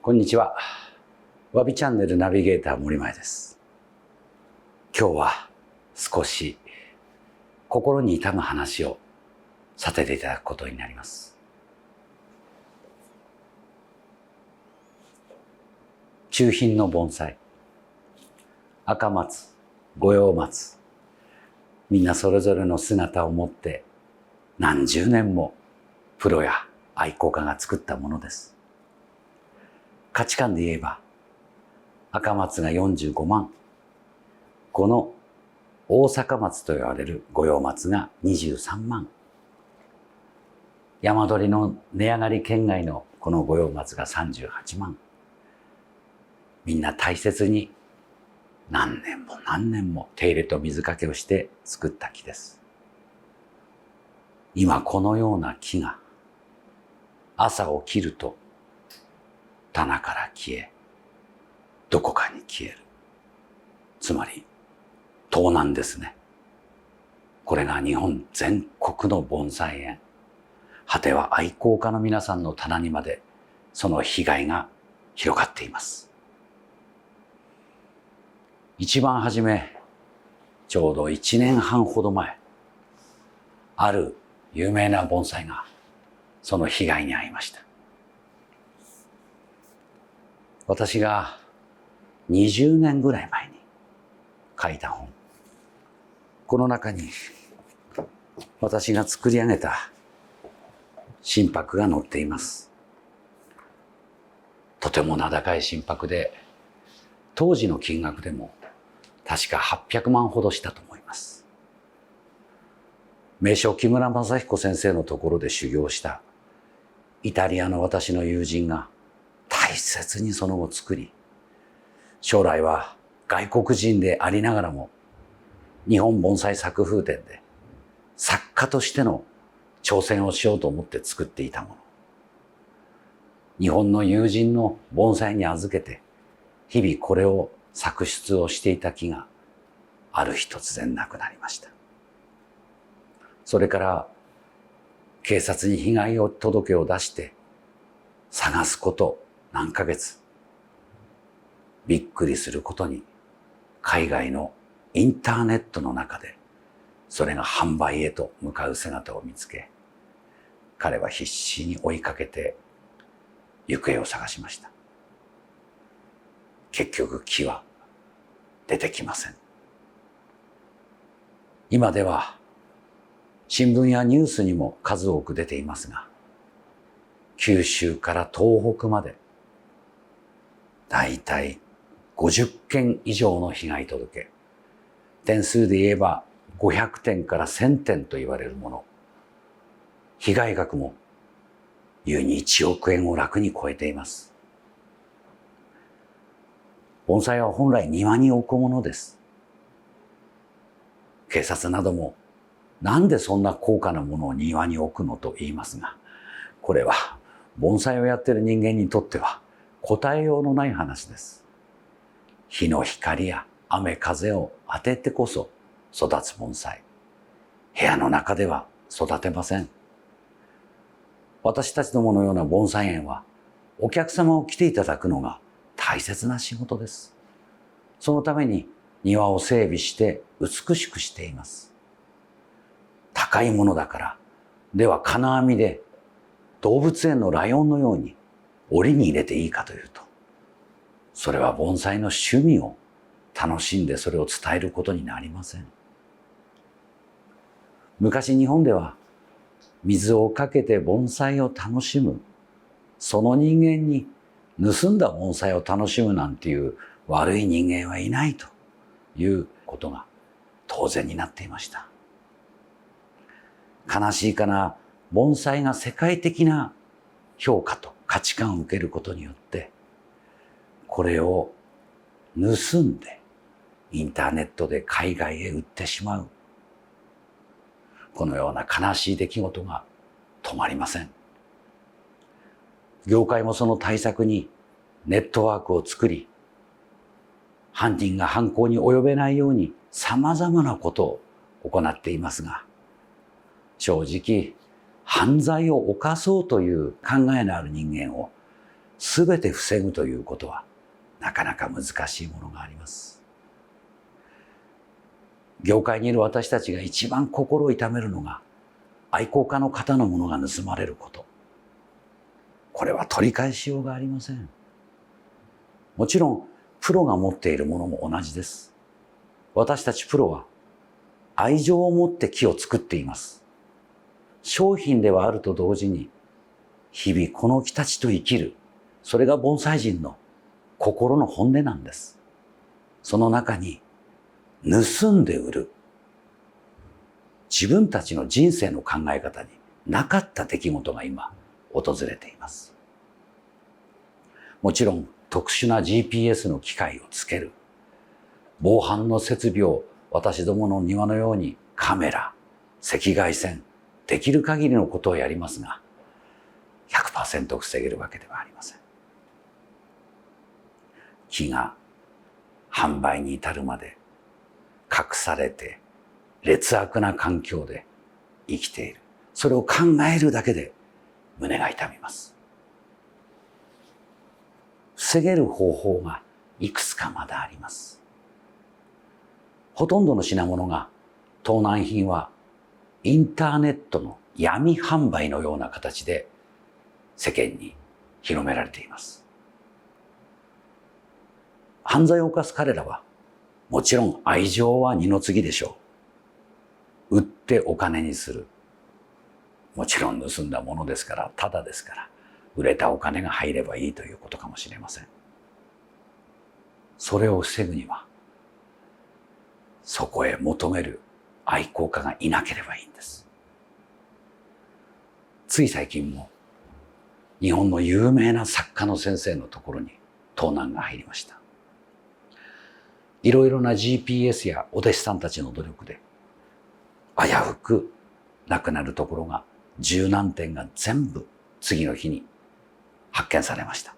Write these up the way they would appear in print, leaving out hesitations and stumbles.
こんにちは。わびチャンネルナビゲーター森前です。今日は少し心に痛む話をさせていただくことになります。中品の盆栽、赤松、五葉松、みんなそれぞれの姿を持って何十年もプロや愛好家が作ったものです。価値観で言えば赤松が45万、この大阪松と言われる五葉松が23万、山鳥の値上がり圏外のこの五葉松が38万、みんな大切に何年も何年も手入れと水かけをして作った木です。今このような木が朝起きると棚から消え、どこかに消える。つまり盗難ですね。これが日本全国の盆栽園、果ては愛好家の皆さんの棚にまでその被害が広がっています。一番初め、ちょうど1年半ほど前、ある有名な盆栽がその被害に遭いました。私が20年ぐらい前に書いた本、この中に私が作り上げた心拍が載っています。とても名高い心拍で、当時の金額でも確か800万ほどしたと思います。名将木村正彦先生のところで修行したイタリアの私の友人が大切にその後作り、将来は外国人でありながらも日本盆栽作風展で作家としての挑戦をしようと思って作っていたもの。日本の友人の盆栽に預けて日々これを作出をしていた木がある日突然なくなりました。それから警察に被害届を出して探すこと何ヶ月。びっくりすることに海外のインターネットの中でそれが販売へと向かう姿を見つけ、彼は必死に追いかけて行方を探しました。結局木は出てきません。今では新聞やニュースにも数多く出ていますが、九州から東北までだいたい50件以上の被害届、点数で言えば500点から1000点と言われるもの、被害額も優に1億円を楽に超えています。盆栽は本来庭に置くものです。警察などもなんでそんな高価なものを庭に置くのと言いますが、これは盆栽をやっている人間にとっては答えようのない話です。日の光や雨風を当ててこそ育つ盆栽。部屋の中では育てません。私たちどものような盆栽園はお客様を来ていただくのが大切な仕事です。そのために庭を整備して美しくしています。高いものだから、では金網で動物園のライオンのように檻に入れていいかというと、それは盆栽の趣味を楽しんでそれを伝えることになりません。昔日本では水をかけて盆栽を楽しむ、その人間に盗んだ盆栽を楽しむなんていう悪い人間はいないということが当然になっていました。悲しいかな、盆栽が世界的な評価と価値観を受けることによって、これを盗んでインターネットで海外へ売ってしまう。このような悲しい出来事が止まりません。業界もその対策にネットワークを作り、犯人が犯行に及べないように様々なことを行っていますが、正直犯罪を犯そうという考えのある人間をすべて防ぐということはなかなか難しいものがあります。業界にいる私たちが一番心を痛めるのが、愛好家の方のものが盗まれること。これは取り返しようがありません。もちろんプロが持っているものも同じです。私たちプロは愛情を持って木を作っています。商品ではあると同時に、日々この木たちと生きる、それが盆栽人の心の本音なんです。その中に盗んで売る、自分たちの人生の考え方になかった出来事が今訪れています。もちろん特殊な GPS の機械をつける、防犯の設備を私どもの庭のようにカメラ、赤外線、できる限りのことをやりますが、100% 防げるわけではありません。木が販売に至るまで隠されて劣悪な環境で生きている。それを考えるだけで胸が痛みます。防げる方法がいくつかまだあります。ほとんどの品物が、盗難品はインターネットの闇販売のような形で世間に広められています。犯罪を犯す彼らは、もちろん愛情は二の次でしょう。売ってお金にする。もちろん盗んだものですから、ただですから、売れたお金が入ればいいということかもしれません。それを防ぐには、そこへ求める愛好家がいなければいいんです。つい最近も、日本の有名な作家の先生のところに盗難が入りました。いろいろな GPS やお弟子さんたちの努力で、危うく亡くなるところが十何点が全部次の日に発見されました。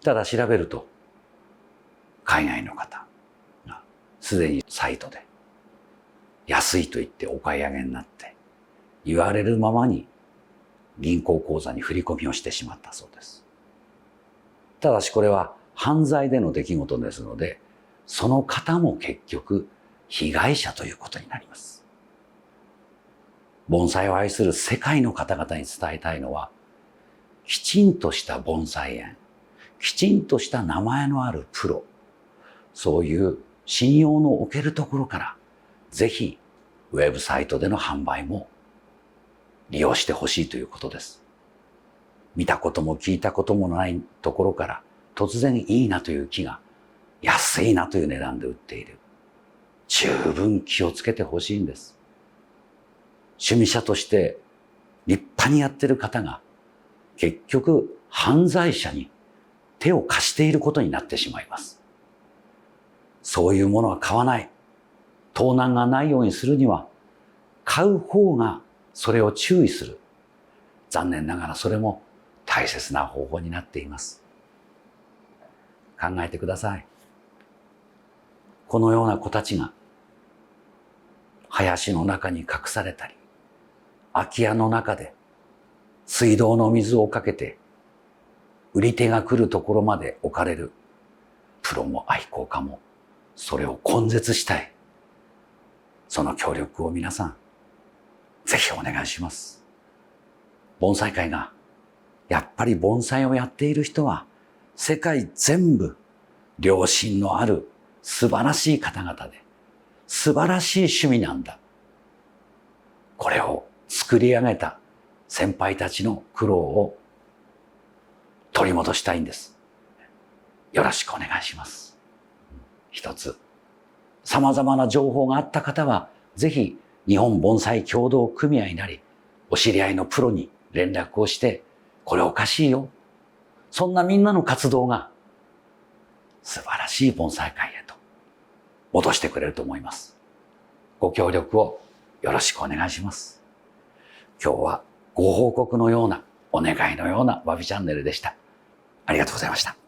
ただ調べると、海外の方がすでにサイトで安いと言ってお買い上げになって、言われるままに銀行口座に振り込みをしてしまったそうです。ただしこれは犯罪での出来事ですので、その方も結局被害者ということになります。盆栽を愛する世界の方々に伝えたいのは、きちんとした盆栽園、きちんとした名前のあるプロ、そういう信用のおけるところから、ぜひウェブサイトでの販売も利用してほしいということです。見たことも聞いたこともないところから、突然いいなという木が安いなという値段で売っている。十分気をつけてほしいんです。趣味者として立派にやってる方が結局犯罪者に手を貸していることになってしまいます。そういうものは買わない。盗難がないようにするには、買う方がそれを注意する。残念ながらそれも大切な方法になっています。考えてください。このような子たちが林の中に隠されたり、空き家の中で水道の水をかけて売り手が来るところまで置かれる。プロも愛好家もそれを根絶したい。その協力を皆さんぜひお願いします。盆栽界がやっぱり盆栽をやっている人は世界全部良心のある素晴らしい方々で素晴らしい趣味なんだ。これを作り上げた先輩たちの苦労を取り戻したいんです。よろしくお願いします。一つ、様々な情報があった方はぜひ日本盆栽協同組合なりお知り合いのプロに連絡をして、これおかしいよ。そんなみんなの活動が素晴らしい盆栽界へと戻してくれると思います。ご協力をよろしくお願いします。今日はご報告のようなお願いのようなわびチャンネルでした。ありがとうございました。